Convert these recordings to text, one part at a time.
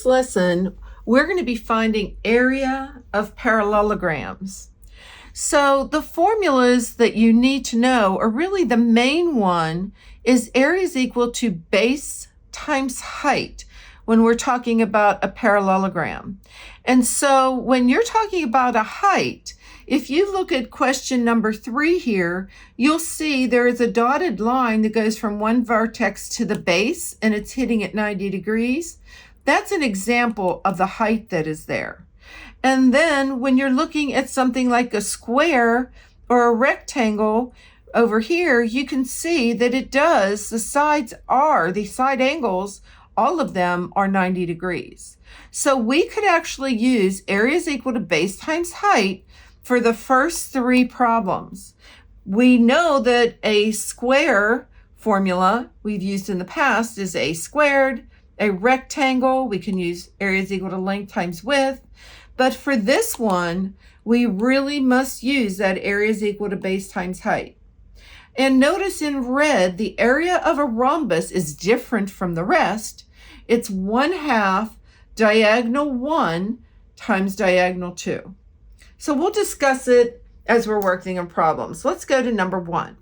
this lesson, we're going to be finding area of parallelograms. So the formulas that you need to know, or really the main one, is area is equal to base times height when we're talking about a parallelogram. And so when you're talking about a height, if you look at question number 3 here, you'll see there is a dotted line that goes from one vertex to the base, and it's hitting at 90 degrees. That's an example of the height that is there. And then when you're looking at something like a square or a rectangle over here, you can see that it does, the side angles, all of them are 90 degrees. So we could actually use area is equal to base times height for the first 3 problems. We know that a square formula we've used in the past is a squared. A rectangle, we can use area is equal to length times width. But for this one, we really must use that area is equal to base times height. And notice in red, the area of a rhombus is different from the rest. It's 1/2 diagonal 1 times diagonal 2. So we'll discuss it as we're working on problems. Let's go to number 1.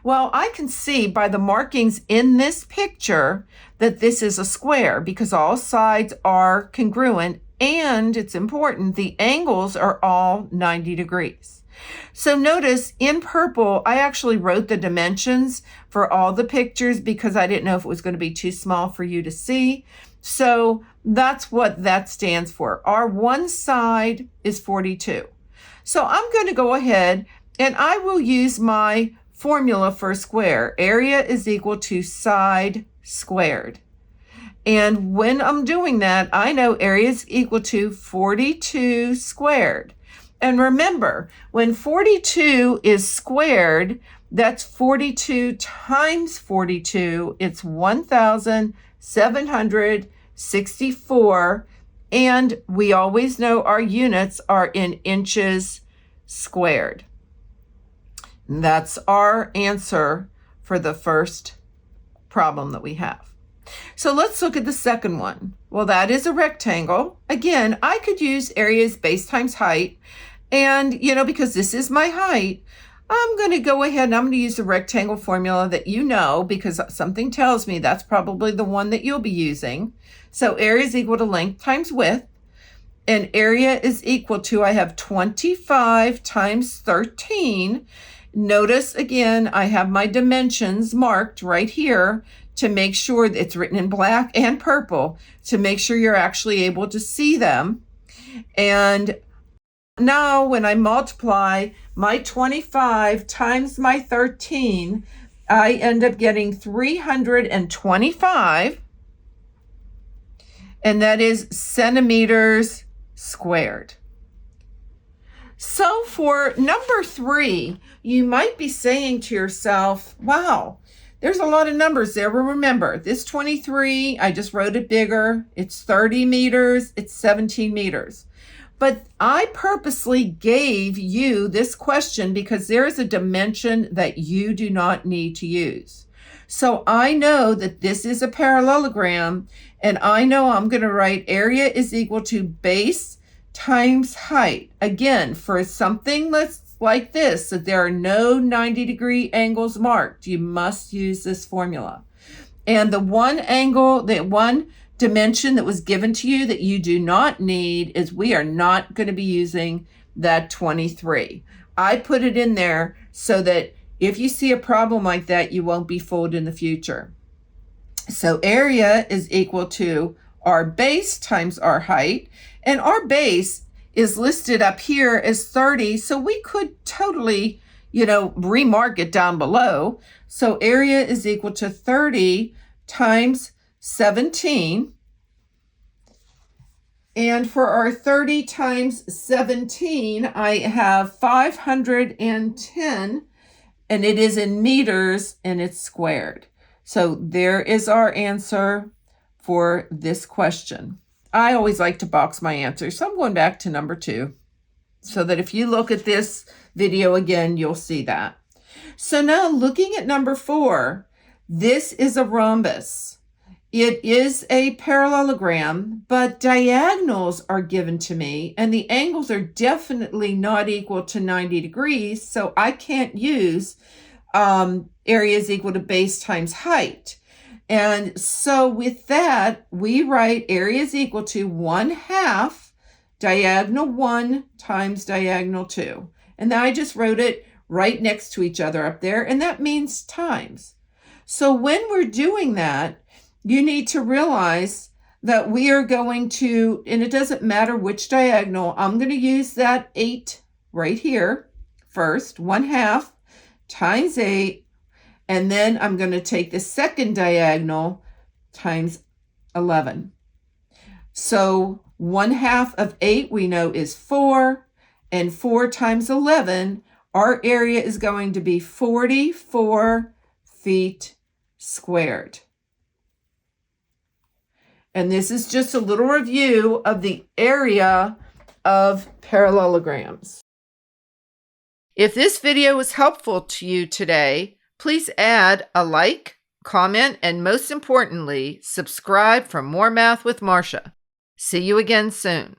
Well, I can see by the markings in this picture that this is a square because all sides are congruent, and it's important, the angles are all 90 degrees. So notice in purple, I actually wrote the dimensions for all the pictures because I didn't know if it was going to be too small for you to see. So that's what that stands for. Our one side is 42. So I'm going to go ahead and I will use my formula for a square. Area is equal to side squared. And when I'm doing that, I know area is equal to 42 squared. And remember, when 42 is squared, that's 42 times 42. It's 1,764. And we always know our units are in inches squared. And that's our answer for the first problem that we have. So let's look at the second one. Well, that is a rectangle. Again, I could use area as base times height. And, because this is my height, I'm going to go ahead and I'm going to use the rectangle formula that you know, because something tells me that's probably the one that you'll be using. So area is equal to length times width. And area is equal to, I have 25 times 13. Notice again, I have my dimensions marked right here to make sure that it's written in black and purple to make sure you're actually able to see them. And now when I multiply my 25 times my 13, I end up getting 325, and that is centimeters squared. So for number 3, you might be saying to yourself, wow, there's a lot of numbers there. But remember, this 23, I just wrote it bigger. It's 30 meters. It's 17 meters. But I purposely gave you this question because there is a dimension that you do not need to use. So I know that this is a parallelogram, and I know I'm going to write area is equal to base times height. Again, for something like this, that there are no 90-degree angles marked, you must use this formula. And the one dimension that was given to you that you do not need is we are not going to be using that 23. I put it in there so that if you see a problem like that, you won't be fooled in the future. So area is equal to our base times our height, and our base is listed up here as 30, so we could totally, remark it down below. So area is equal to 30 times 17. And for our 30 times 17, I have 510, and it is in meters, and it's squared. So there is our answer for this question. I always like to box my answers, so I'm going back to number 2, so that if you look at this video again, you'll see that. So now looking at number 4, this is a rhombus. It is a parallelogram, but diagonals are given to me, and the angles are definitely not equal to 90 degrees, so I can't use area is equal to base times height. And so with that, we write area is equal to 1/2 diagonal 1 times diagonal 2. And then I just wrote it right next to each other up there, and that means times. So when we're doing that, you need to realize that we are going to, and it doesn't matter which diagonal, I'm going to use that 8 right here first, 1/2 times 8, and then I'm going to take the second diagonal times 11. So 1/2 of 8 we know is 4, and 4 times 11, our area is going to be 44 feet squared. And this is just a little review of the area of parallelograms. If this video was helpful to you today, please add a like, comment, and most importantly, subscribe for more Math with Marcia. See you again soon.